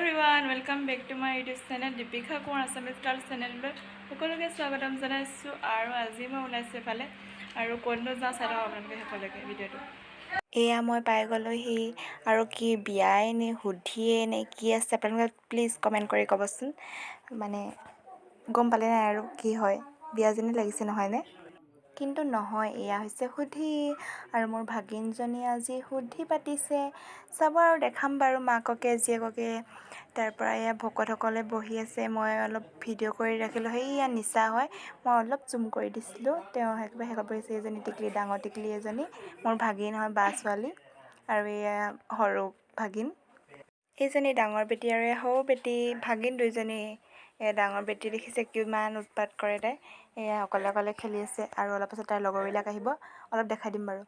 Everyone welcome back to my YouTube channel Deepika Konwar Assamese girl চেনেললৈ সকলোকে স্বাগতম জনাইছোঁ। আৰু আজি মই ওলাইছোঁ এফালে আৰু ক'তনো যাওঁ চাই লওক আপোনালোকে শেষলৈকে ভিডিঅ'টো। এয়া মই পাই গ'লোহি আৰু কি বিয়াই নে সুধিয়ে নে কি আছে আপোনালোকে প্লিজ কমেণ্ট কৰি ক'বচোন। মানে গম পালে নাই আৰু কি হয়, বিয়া যেনে লাগিছে নহয়নে? কিন্তু নহয়, এয়া হৈছে সুধি আৰু মোৰ ভাগিনজনী আজি সুধি পাতিছে। চাব আৰু দেখাম বাৰু মাককে জীয়েককে। তাৰপৰা এয়া ভকতসকলে বহি আছে, মই অলপ ভিডিঅ' কৰি ৰাখিলোঁ। সেইয়া নিচা হয়, মই অলপ জুম কৰি দিছিলোঁ। তেওঁ একেবাৰে শেষত বহিছে এজনী টিকলি, ডাঙৰ টিকলি এজনী, মোৰ ভাগিন হয়, বা ছোৱালী। আৰু এয়া সৰু ভাগিন, এইজনী ডাঙৰ বেটী আৰু এয়া সৰু বেটী, ভাগিন দুইজনী। এয়া ডাঙৰ বেটী দেখিছে কিমান উৎপাত কৰে তাই, এয়া অকলে অকলে খেলি আছে। আৰু অলপ পাছত তাইৰ লগৰবিলাক আহিব, অলপ দেখাই দিম বাৰু।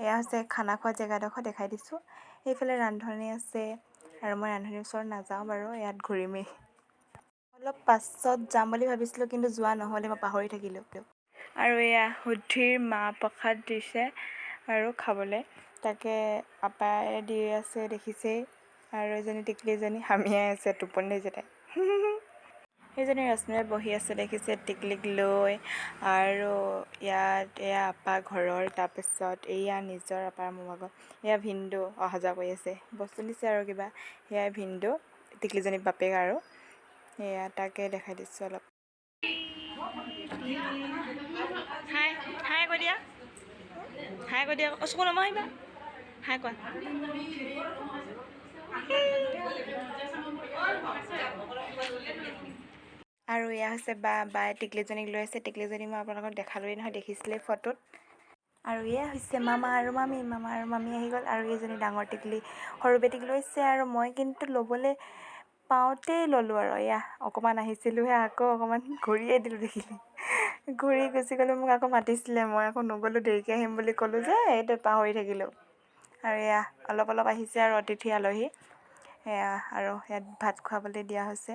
এয়া হৈছে খানা খোৱা জেগাডোখৰ, দেখাই দিছোঁ। সেইফালে ৰান্ধনি আছে আৰু মই ৰান্ধনিৰ ওচৰত নাযাওঁ বাৰু, ইয়াত ঘূৰিমেই। অলপ পাছত যাম বুলি ভাবিছিলোঁ কিন্তু যোৱা নহ'লে, মই পাহৰি থাকিলোঁ। আৰু এয়া সুধিৰ মাহ প্ৰসাদ দিছে আৰু খাবলৈ, তাকে আপাই দি আছে দেখিছেই। আৰু এজনী টিকলিজনী হামিয়াই আছে, টোপনি ধৰিছে তাই। সেইজনী ৰশ্মিৰে বহি আছে দেখিছে টিকলিক লৈ। আৰু ইয়াত এয়া আপা ঘৰৰ, তাৰপিছত এয়া নিজৰ আপাৰ মোমাকৰ, এয়া ভিনদেউ অহা যোৱা কৰি আছে, বস্তু দিছে আৰু কিবা। সেয়াই ভিনদেউ, টিকলিজনী বাপেক আৰু এয়া তাকে দেখাই দিছোঁ অলপ। হাই হাই কৈ দিয়া, হাই কৈ দিয়া, চকু নমৰিবা, হাই কোৱা। আৰু এয়া হৈছে বাই টিকলিজনীক লৈ আছে। টিকলিজনী মই আপোনালোকক দেখালোৱেই নহয়, দেখিছিলেই ফটোত। আৰু এয়া হৈছে মামা আৰু মামী আহি গ'ল। আৰু এইজনী ডাঙৰ টিকলি সৰু বেটীক লৈছে, আৰু মই কিন্তু ল'বলৈ পাওঁতেই ল'লোঁ আৰু এয়া অকণমান আহিছিলোঁহে, আকৌ অকণমান ঘূৰিয়ে দিলোঁ দেখিলে, ঘূৰি গুচি গ'লোঁ। মোক আকৌ মাতিছিলে, মই আকৌ নগ'লোঁ, দেৰিকৈ আহিম বুলি ক'লোঁ যে এইটো পাহৰি থাকিলোঁ। আৰু এয়া অলপ আহিছে আৰু অতিথি আলহী, এয়া আৰু ইয়াত ভাত খুৱাবলৈ দিয়া হৈছে।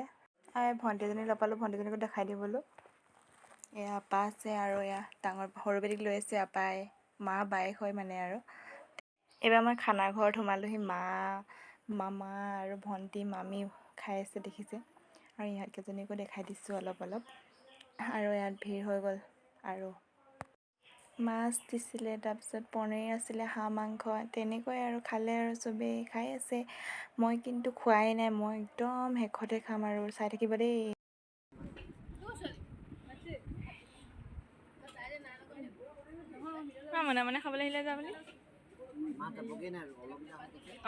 ভণ্টি এজনী লগ পালোঁ, ভণ্টিজনীকো দেখাই দিওঁ বোলো। এয়া আপা আছে আৰু এয়া ডাঙৰ সৰু বেটীক লৈ আছে আপাই, মা বায়েক হয় মানে। আৰু এইবাৰ মই খানা ঘৰত সোমালোহি, মামা আৰু ভণ্টি মামী খাই আছে দেখিছে। আৰু ইহঁতকেইজনীকো দেখাই দিছোঁ অলপ। আৰু ইয়াত ভিৰ হৈ গ'ল। আৰু মাছ দিছিলে, তাৰপিছত পনীৰ আছিলে, হাঁহ মাংস, তেনেকৈ আৰু খালে আৰু চবেই খাই আছে। মই কিন্তু খোৱাই নাই, মই একদম শেষতে খাম আৰু, চাই থাকিব দেই। মনে খাবলৈ আহিলে যা বুলি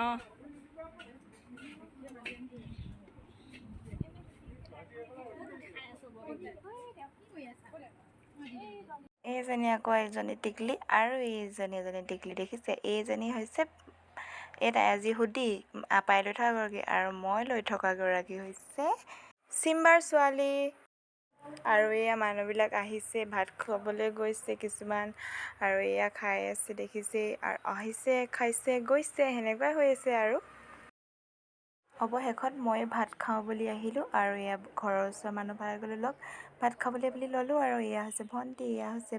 অঁ। এইজনী আকৌ এজনী টিকলি, আৰু এজনী টিকলি দেখিছে। এইজনী হৈছে তাই আজি সুধি, আপাই লৈ থকাগৰাকী, আৰু মই লৈ থকাগৰাকী হৈছে চিম্বাৰ ছোৱালী। আৰু এয়া মানুহবিলাক আহিছে, ভাত খুৱাবলৈ গৈছে কিছুমান, আৰু এয়া খাই আছে দেখিছেই। আৰু আহিছে, খাইছে, গৈছে, সেনেকুৱাই হৈ আছে। আৰু অৱশেষত মই ভাত খাওঁ বুলি আহিলোঁ, আৰু এয়া ঘৰৰ ওচৰৰ মানুহ পাই গ'লোঁ লগ, ভাত খাবলৈ বুলি ল'লোঁ। আৰু এয়া হৈছে ভণ্টি, এয়া হৈছে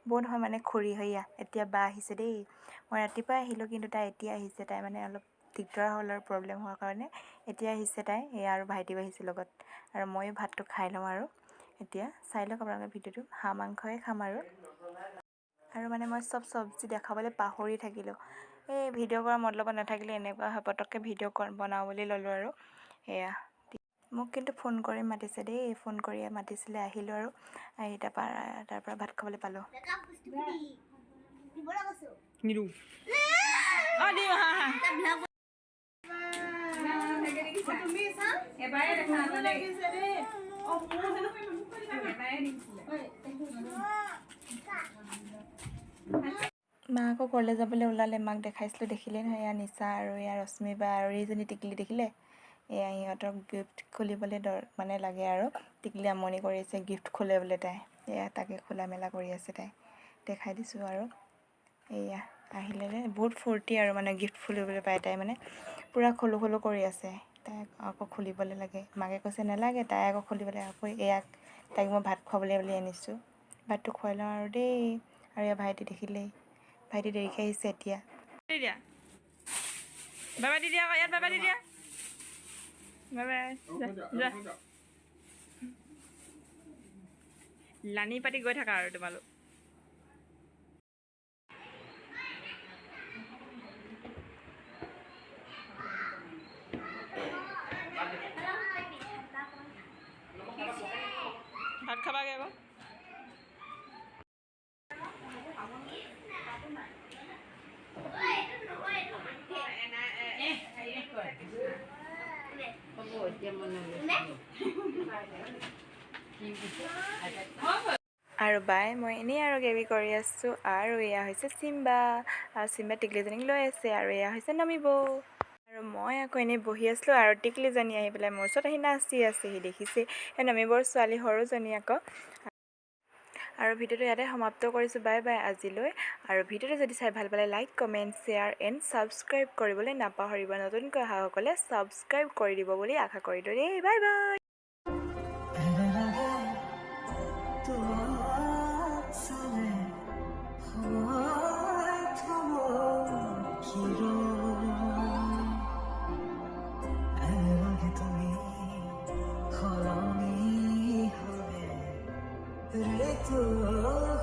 বৌ নহয় মানে খুৰী, সেয়া এতিয়া বা আহিছে দেই। মই ৰাতিপুৱাই আহিলোঁ কিন্তু তাই এতিয়া আহিছে, তাই মানে অলপ দিগদাৰ হ'ল আৰু প্ৰব্লেম হোৱাৰ কাৰণে এতিয়া আহিছে তাই। এয়া আৰু ভাইটিও আহিছে লগত, আৰু ময়ো ভাতটো খাই লওঁ। আৰু এতিয়া চাই লওক আপোনালোকে ভিডিঅ'টো, হাঁহ মাংসই খাম। আৰু মানে মই চব্জি দেখাবলৈ পাহৰি থাকিলোঁ। এই ভিডিঅ' কৰা মতলবত নাথাকিলে এনেকুৱা হয়, পটককৈ ভিডিঅ' বনাওঁ বুলি ল'লোঁ। আৰু এয়া মোক কিন্তু ফোন কৰি মাতিছে দেই, ফোন কৰি মাতিছিলে, আহিলোঁ। আৰু আহি তাৰপৰা ভাত খাবলৈ পালোঁ। মা আকৌ ঘৰলৈ যাবলৈ ওলালে, মাক দেখাইছিলোঁ, দেখিলে নহয়। এয়া নিচা আৰু এয়া ৰশ্মি বা আৰু এইজনী টিকলি দেখিলে। এয়া সিহঁতক গিফ্ট খুলিবলৈ মানে লাগে, আৰু টিকলি আমনি কৰি আছে, গিফ্ট খোলে বোলে তাই। এয়া তাকে খোলা মেলা কৰি আছে তাই, দেখাই দিছোঁ। আৰু এয়া আহিলে বহুত ফূৰ্তি, আৰু মানে গিফ্ট খুলিবলৈ পায় তাই, মানে পূৰা খোলো কৰি আছে। তাই আকৌ খুলিবলৈ লাগে, মাকে কৈছে নালাগে, তাই আকৌ খুলিবলৈ। আকৌ তাইক মই ভাত খুৱাবলৈ বুলি আনিছোঁ, ভাতটো খুৱাই লওঁ আৰু দেই। আৰু এয়া ভাইটি দেখিলেই, ভাইটি দেৰিকৈ আহিছে এতিয়া। বাবা দি দিয়া, ইয়াত বাবা দি দিয়া, বাই বাই যা লানি পাতি গৈ থাকা আৰু তোমালোক ভাত খাবাগে আকৌ আৰু বাই মই এনেই আৰু গেবি কৰি আছোঁ আৰু এয়া হৈছে চিম্বা আৰু চিম্বা টিকলিজনীক লৈ আছে আৰু এয়া হৈছে নামিব আৰু মই আকৌ এনেই বহি আছিলোঁ আৰু টিকলিজনী আহি পেলাই মোৰ ওচৰত আহি নাচি আছেহি দেখিছে এই নামিবৰ ছোৱালী সৰুজনী আকৌ আৰু ভিডিঅ'টো ইয়াতে সমাপ্ত কৰিছোঁ বাই বাই আজিলৈ আৰু ভিডিঅ'টো যদি চাই ভাল পালে like comment share and subscribe কৰিবলৈ নাপাহৰিব নতুনকৈ অহাসকলে ছাবস্ক্ৰাইব কৰি দিব বুলি আশা কৰিলোঁ দেই বাই বাই তুমি